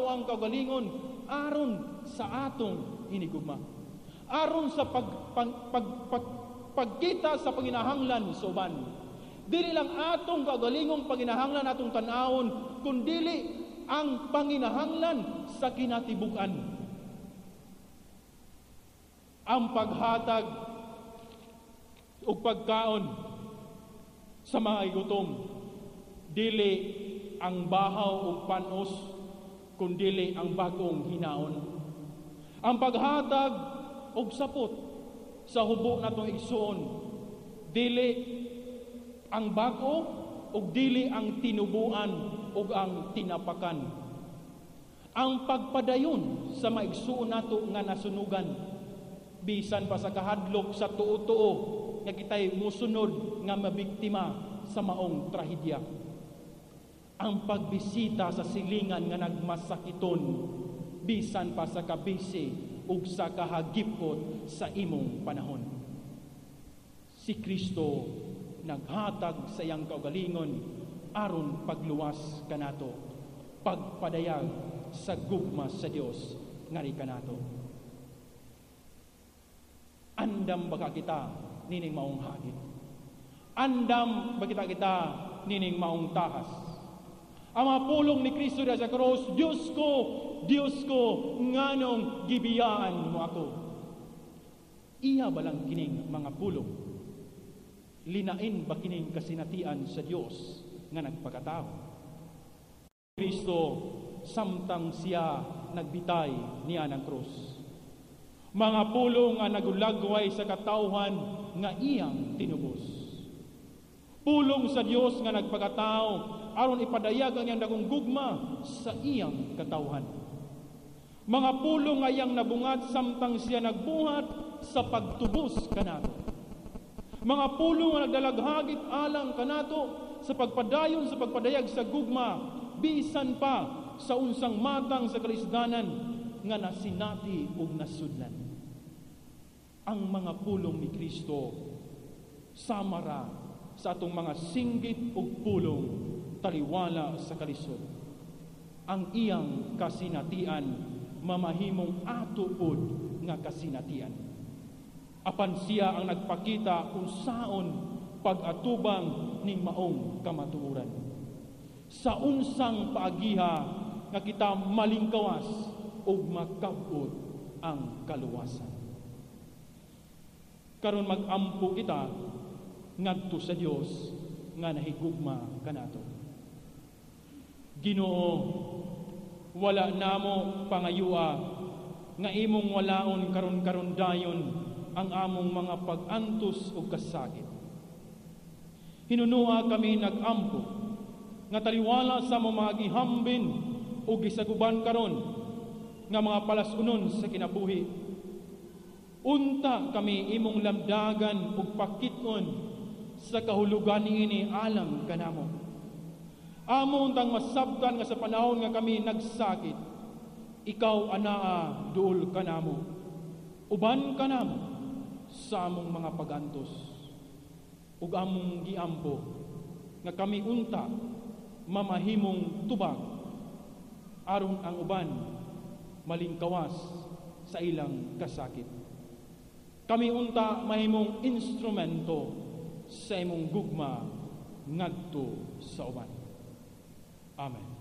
ang kaugalingon aron sa atong hinigugma. Aron sa pagkita sa panginahanglan sa uban. Dili lang atong kaugalingong panginahanglan atong tan-awon, kundi ang panginahanglan sa kinatibuk-an. Ang paghatag o pagkaon sa mga gutom, dili ang bahaw o panos, kundi ang bagong hinaon. Ang paghatag og sapot sa hubo natong igsuon, dili ang bago ug dili ang tinubuan ug ang tinapakan. Ang pagpadayon sa maigsuon nato nga nasunugan, bisan pa sa kahadlok sa tuo-tuo nga kitay musunod nga mabiktima sa maong trahedya. Ang pagbisita sa silingan nga nagmasakiton, bisan pa sa kabisi ug sa kahagipot sa imong panahon. Si Kristo naghatag sa iyang kaugalingon aron pagluwas kanato, pagpadayag sa gugma sa Dios ngari kanato. Andam baka kita nining maong hagit. Andam baka kita nining maong tahas. Ang mga pulong ni Kristo sa krus, Diyos ko, nganong gibiyaan mo ako. Iya balang kining mga pulong? Linain ba kining kasinatian sa Dios nga nagpakatao? Kristo, samtang siya nagbitay niya ng krus. Mga pulong nga nagulagway sa katawhan nga iyang tinubos. Pulong sa Dios nga nagpakatao aron ipadayag ang iyang dagong gugma sa iyang katawhan. Mga pulong nga iyang nabungat samtang siya nagbuhat sa pagtubos kanato. Mga pulong nga nagdalaghagit alang kanato sa pagpadayon sa pagpadayag sa gugma, bisan pa sa unsang matang sa kalisdanan nga nasinati ug nasudlan. Ang mga pulong ni Kristo samara sa atong mga singgit ug pulong taliwala sa kalisod. Ang iyang kasinatian mamahimong ato pod nga kasinatian. Apan siya ang nagpakita kung saon pag-atubang ning maong kamatuoran. Sa unsang paagiha nga kita malingkawas ug makabot ang kaluwasan. Karon mag-ampo kita ngadto sa Dios nga nahigugma kanato. Ginoo, wala namo pangayua nga imong walaon karon dayon ang among mga pag-antos o kasakit. Hinunua kami nag-ampo nga taliwala sa mga gihambin o gisaguban karon nga mga palasunon sa kinabuhi. Unta kami imong lamdagan ug pakiton sa kahulugan niini alang kanamo. Amo untang masabtan nga sa panahon nga kami nagsakit, ikaw anaa duol kanamo, uban kanamo sa among mga pagantos, ug among giampo nga kami unta mamahimong tubag aron ang uban malingkawas sa ilang kasakit. Kami unta mahimong instrumento sa imong gugma ngadto sa uban. Amen.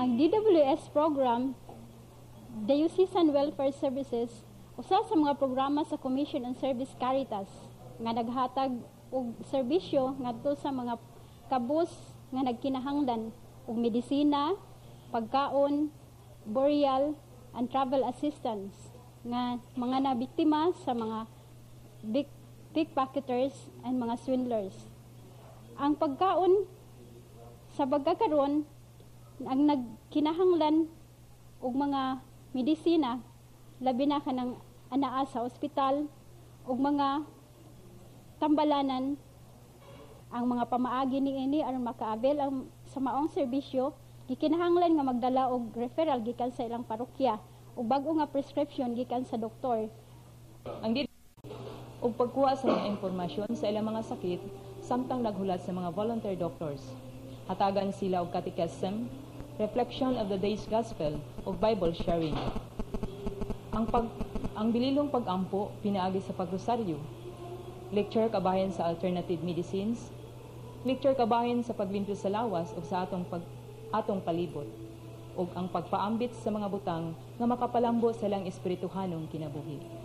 Ang DWS program, Diocesan Welfare Services, usa sa mga programa sa Commission on Service Caritas nga naghatag og serbisyo ngadto sa mga kabus nga nagkinahanglan og medisina, pagkaon, burial, and travel assistance nga mga nabiktima sa mga pickpocketers, and mga swindlers. Ang pagkaon sa pagkakaroon, ang nagkinahanglan og mga medisina, labi na kanang anaa sa ospital, og mga tambalanan, ang mga pamaagi niini aron maka-avail ang sa maong serbisyo, gikinahanglan nga magdala og referral gikan sa ilang parokya o bag-o nga prescription gikan sa doktor. Ang ug pagkuha sa mga impormasyon sa ilang mga sakit samtang naghulat sa mga volunteer doctors. Hatagan sila og catechism, reflection of the day's gospel ug Bible sharing. Ang bililong pag-ampo pinaagi sa pagrosaryo, lecture kabahin sa alternative medicines, lecture kabahin sa paglimpyo sa lawas ug sa atong palibot, ug ang pagpaambit sa mga butang nga makapalambo sa ilang espirituhanong kinabuhi.